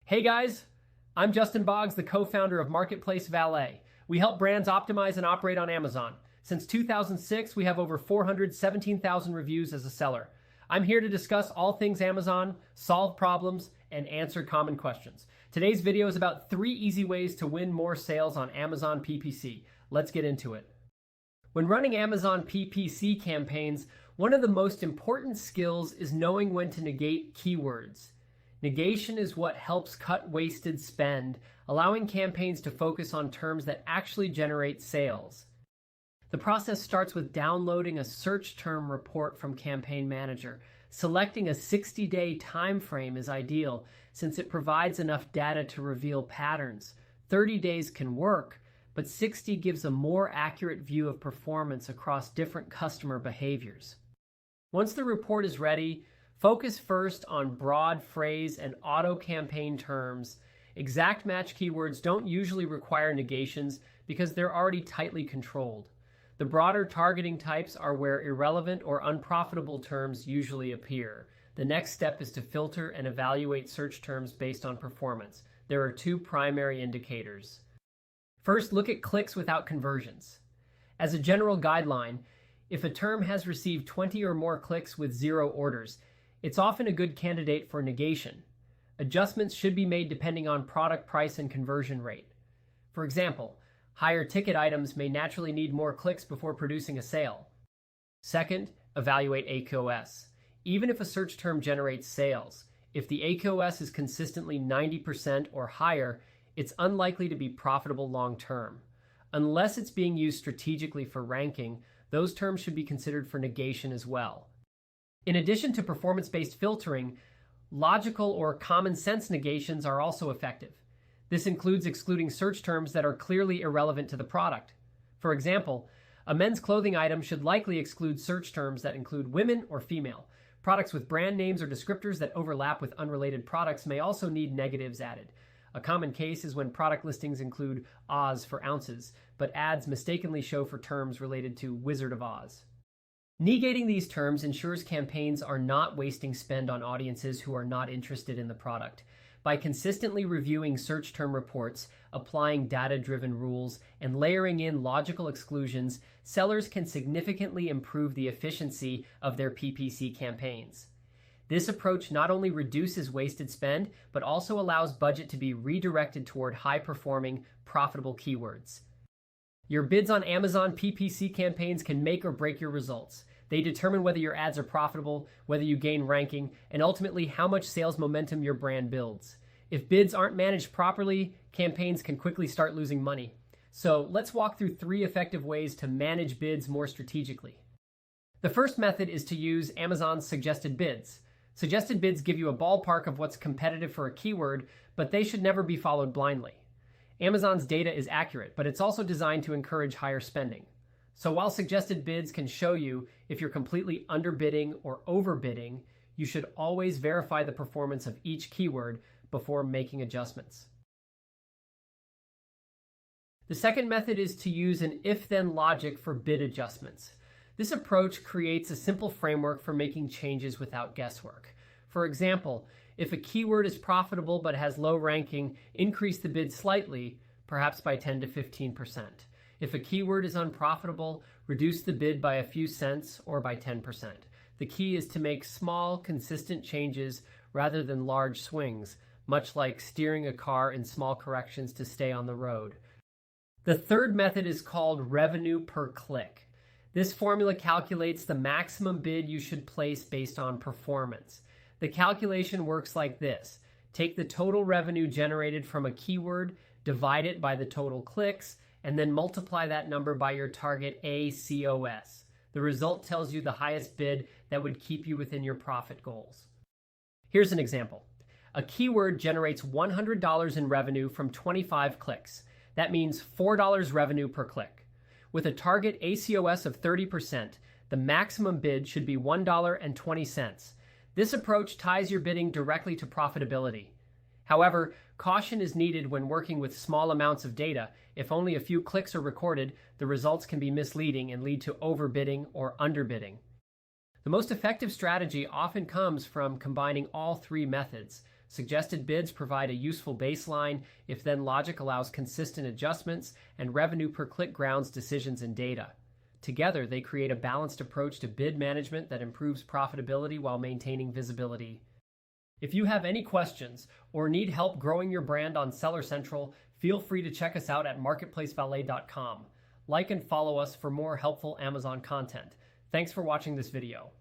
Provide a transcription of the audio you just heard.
Hey guys, I'm Justin Boggs, the co-founder of Marketplace Valet. We help brands optimize and operate on Amazon. Since 2006, we have over 417,000 reviews as a seller. I'm here to discuss all things Amazon, solve problems, and answer common questions. Today's video is about 3 easy ways to win more sales on Amazon PPC. Let's get into it. When running Amazon PPC campaigns, one of the most important skills is knowing when to negate keywords. Negation is what helps cut wasted spend, allowing campaigns to focus on terms that actually generate sales. The process starts with downloading a search term report from Campaign Manager. Selecting a 60-day time frame is ideal since it provides enough data to reveal patterns. 30 days can work, but 60 gives a more accurate view of performance across different customer behaviors. Once the report is ready, focus first on broad phrase and auto campaign terms. Exact match keywords don't usually require negations because they're already tightly controlled. The broader targeting types are where irrelevant or unprofitable terms usually appear. The next step is to filter and evaluate search terms based on performance. There are 2 primary indicators. First, look at clicks without conversions. As a general guideline, if a term has received 20 or more clicks with 0 orders, it's often a good candidate for negation. Adjustments should be made depending on product price and conversion rate. For example, higher ticket items may naturally need more clicks before producing a sale. Second, evaluate ACOS. Even if a search term generates sales, if the ACOS is consistently 90% or higher, it's unlikely to be profitable long term. Unless it's being used strategically for ranking, those terms should be considered for negation as well. In addition to performance-based filtering, logical or common sense negations are also effective. This includes excluding search terms that are clearly irrelevant to the product. For example, a men's clothing item should likely exclude search terms that include women or female. Products with brand names or descriptors that overlap with unrelated products may also need negatives added. A common case is when product listings include Oz for ounces, but ads mistakenly show for terms related to Wizard of Oz. Negating these terms ensures campaigns are not wasting spend on audiences who are not interested in the product. By consistently reviewing search term reports, applying data-driven rules, and layering in logical exclusions, sellers can significantly improve the efficiency of their PPC campaigns. This approach not only reduces wasted spend, but also allows budget to be redirected toward high-performing, profitable keywords. Your bids on Amazon PPC campaigns can make or break your results. They determine whether your ads are profitable, whether you gain ranking, and ultimately how much sales momentum your brand builds. If bids aren't managed properly, campaigns can quickly start losing money. So let's walk through 3 effective ways to manage bids more strategically. The first method is to use Amazon's suggested bids. Suggested bids give you a ballpark of what's competitive for a keyword, but they should never be followed blindly. Amazon's data is accurate, but it's also designed to encourage higher spending. So while suggested bids can show you if you're completely underbidding or overbidding, you should always verify the performance of each keyword before making adjustments. The second method is to use an if-then logic for bid adjustments. This approach creates a simple framework for making changes without guesswork. For example, if a keyword is profitable but has low ranking, increase the bid slightly, perhaps by 10 to 15%. If a keyword is unprofitable, reduce the bid by a few cents or by 10%. The key is to make small, consistent changes rather than large swings, much like steering a car in small corrections to stay on the road. The third method is called revenue per click. This formula calculates the maximum bid you should place based on performance. The calculation works like this. Take the total revenue generated from a keyword, divide it by the total clicks, and then multiply that number by your target ACOS. The result tells you the highest bid that would keep you within your profit goals. Here's an example. A keyword generates $100 in revenue from 25 clicks. That means $4 revenue per click. With a target ACOS of 30%, the maximum bid should be $1.20. This approach ties your bidding directly to profitability. However, caution is needed when working with small amounts of data. If only a few clicks are recorded, the results can be misleading and lead to overbidding or underbidding. The most effective strategy often comes from combining all 3 methods. Suggested bids provide a useful baseline if then logic allows consistent adjustments and revenue per click grounds decisions and data. Together, they create a balanced approach to bid management that improves profitability while maintaining visibility. If you have any questions or need help growing your brand on Seller Central, feel free to check us out at marketplacevalet.com. Like and follow us for more helpful Amazon content. Thanks for watching this video.